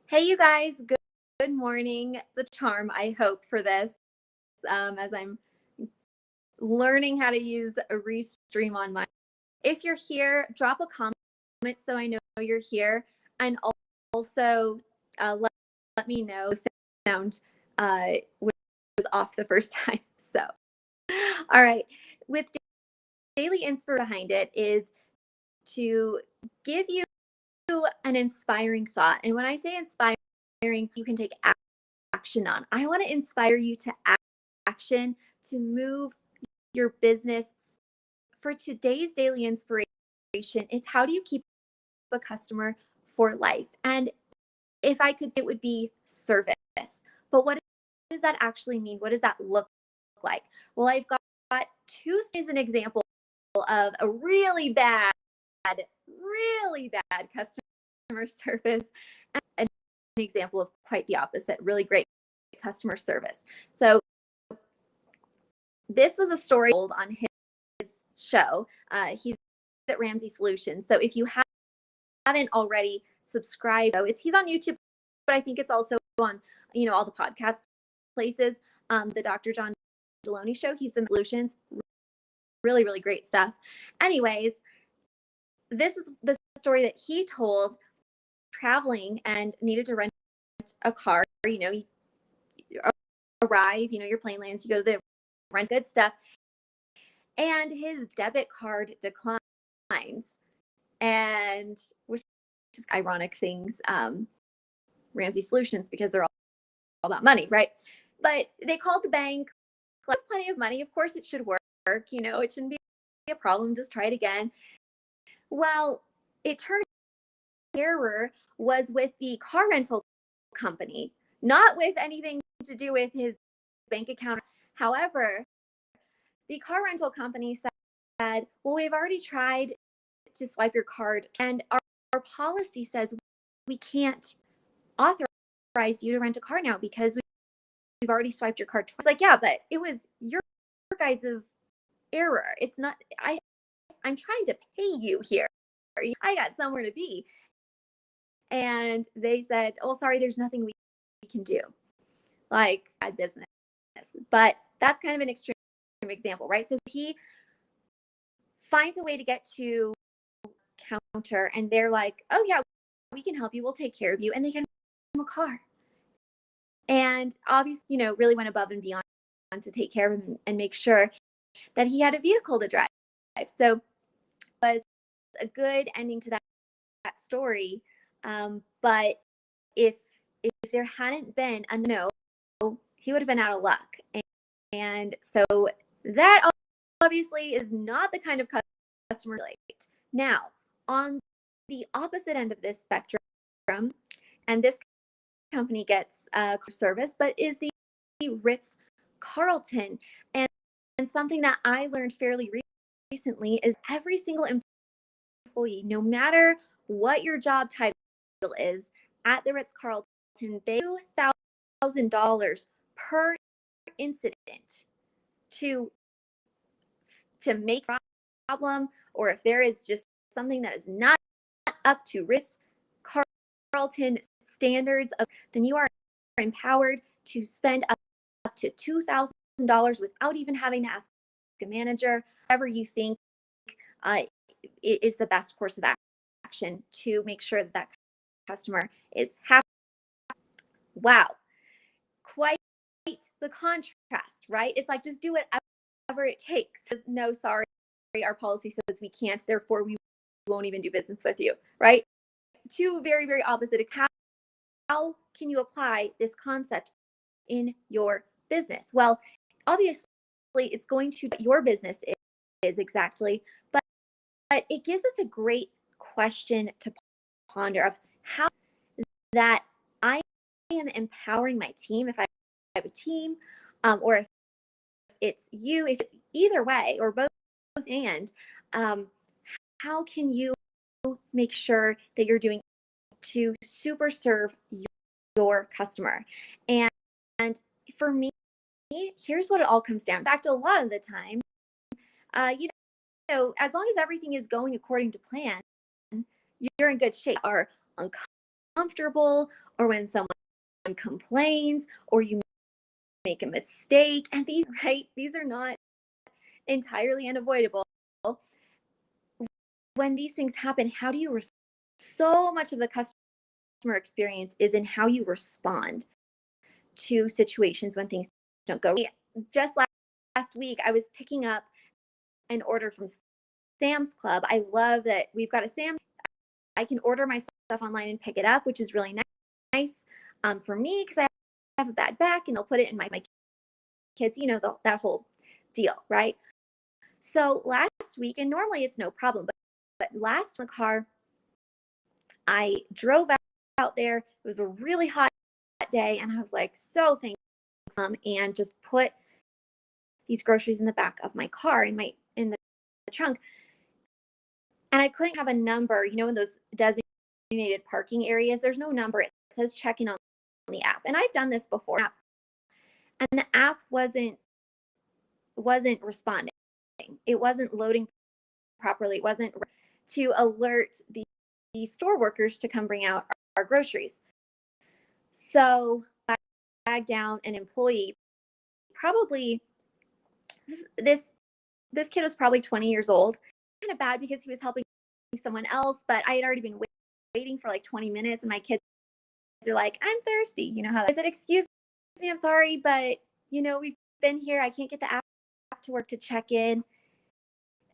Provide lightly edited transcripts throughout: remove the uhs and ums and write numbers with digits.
Hey, you guys. Good morning. The charm, I hope, for this as I'm learning how to use a Restream on my. If you're here, drop a comment so I know you're here. And also let me know the sound was off the first time. So, all right. With daily inspiration behind it is to give you an inspiring thought. And when I say inspiring, you can take action on. I want to inspire you to action to move your business. For today's daily inspiration, it's how do you keep a customer for life? And if I could say, it would be service. But what does that actually mean? What does that look like? Well, I've got two as an example of a really bad customer service, and an example of quite the opposite, really great customer service. So this was a story told on his show. He's at Ramsey Solutions. So if you haven't already subscribed, he's on YouTube, but I think it's also on all the podcast places. The Dr. John Deloney show. He's in Solutions. Really, really great stuff. Anyways, this is the story that he told. Traveling and needed to rent a car. You arrive. Your plane lands. You go to the rent good stuff, and his debit card declines, and which is ironic things. Ramsey Solutions, because they're all about money, right? But they called the bank. Left plenty of money. Of course, it should work. It shouldn't be a problem. Just try it again. Well, it turned error was with the car rental company, not with anything to do with his bank account. However, the car rental company said, well, we've already tried to swipe your card, and our policy says we can't authorize you to rent a car now because we've already swiped your card twice. Like, yeah, but it was your guys' error. It's not, I'm trying to pay you here. I got somewhere to be. And they said, oh, sorry, there's nothing we can do. Like, bad business. But that's kind of an extreme example, right? So he finds a way to get to counter, and they're like, oh, yeah, we can help you. We'll take care of you. And they get him a car. And obviously, really went above and beyond to take care of him and make sure that he had a vehicle to drive. So it was a good ending to that story. But if there hadn't been a no, he would have been out of luck. And so that obviously is not the kind of customer relate. Now, on the opposite end of this spectrum, and this company gets service, but is the Ritz-Carlton. And something that I learned fairly recently is every single employee, no matter what your job title is at the Ritz-Carlton, they $2,000 per incident to make a problem, or if there is just something that is not up to Ritz-Carlton standards, then you are empowered to spend up to $2,000 without even having to ask a manager. Whatever you think is the best course of action to make sure that customer is happy. Wow, quite the contrast, right? It's like, just do whatever it takes. No, sorry, our policy says we can't, therefore we won't even do business with you, right? Two very, very opposite. How can you apply this concept in your business? Well, obviously, it's going to your business is exactly, but it gives us a great question to ponder of how that I am empowering my team, if I have a team, or if it's you, if either way, or both, and how can you make sure that you're doing to super serve your customer? And for me, here's what it all comes down. In fact, a lot of the time, as long as everything is going according to plan, you're in good shape. Are uncomfortable, or when someone complains, or you make a mistake. And these are not entirely unavoidable. When these things happen, how do you so much of the customer experience is in how you respond to situations when things don't go. Just last week, I was picking up an order from Sam's Club. I love that we've got a Sam's. I can order my stuff online and pick it up, which is really nice for me because I have a bad back, and they'll put it in my kids, that whole deal, right? So last week, and normally it's no problem, but last in the car, I drove out there. It was a really hot day, and I was like so thankful, and just put these groceries in the back of my car in the trunk. And I couldn't have a number, in those designated parking areas, there's no number. It says check in on the app. And I've done this before. And the app wasn't responding. It wasn't loading properly. It wasn't to alert the store workers to come bring out our groceries. So I flagged down an employee, probably this kid was probably 20 years old. Kind of bad because he was helping someone else, but I had already been waiting for like 20 minutes, and my kids are like, I'm thirsty. You know how I said, excuse me, I'm sorry, but we've been here. I can't get the app to work to check in.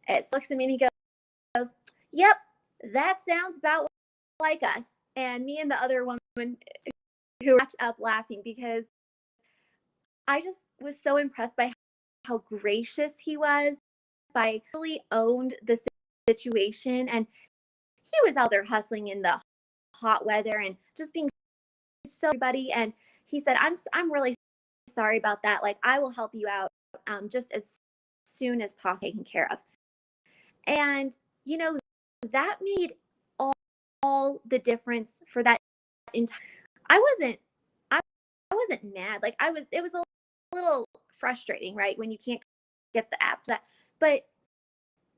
It looks at me and he goes, yep, that sounds about like us. And me and the other woman who wrapped up laughing because I just was so impressed by how gracious he was, by really owned the situation, and he was out there hustling in the hot weather and just being so everybody. And he said, I'm really sorry about that. Like, I will help you out just as soon as possible, taken care of. And that made all the difference for that entire. I wasn't mad. Like, it was a little frustrating, right, when you can't get the app. But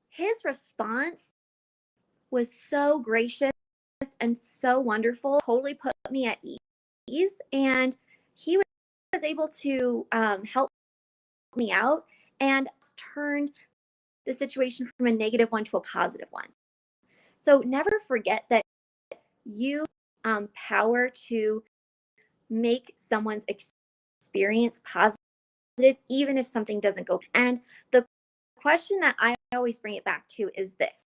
his response was so gracious and so wonderful, totally put me at ease. And he was able to help me out and turned the situation from a negative one to a positive one. So never forget that you power to make someone's experience positive, even if something doesn't go. And the question that I always bring it back to is this: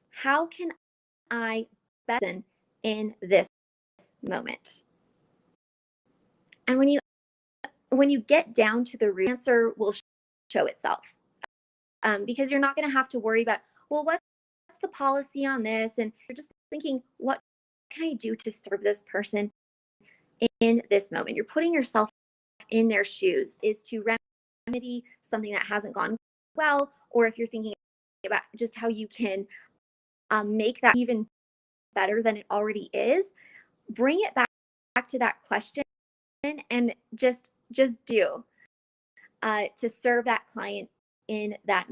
how can I best in this moment? And when you get down to the root, answer will show itself, because you're not going to have to worry about, well, what's the policy on this, and you're just thinking, what can I do to serve this person in this moment? You're putting yourself in their shoes, is to remedy something that hasn't gone well, or if you're thinking about just how you can make that even better than it already is, bring it back to that question, and just do to serve that client in that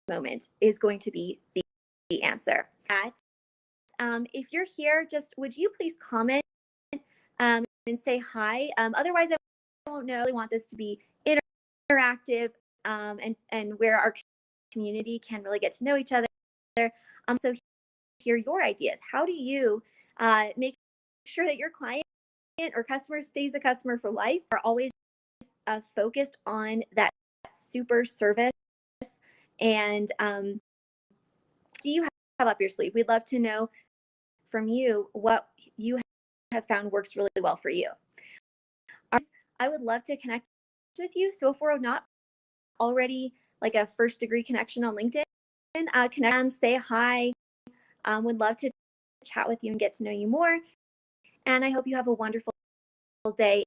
moment is going to be the answer. If you're here, just would you please comment and say hi? Otherwise, I don't know. I really want this to be interactive, and where our community can really get to know each other. So hear your ideas. How do you make sure that your client or customer stays a customer for life? Are always focused on that super service, and do you have up your sleeve? We'd love to know from you what you have found works really well for you. I would love to connect with you. So if we're not already like a first degree connection on LinkedIn, connect, say hi. Would love to chat with you and get to know you more. And I hope you have a wonderful day.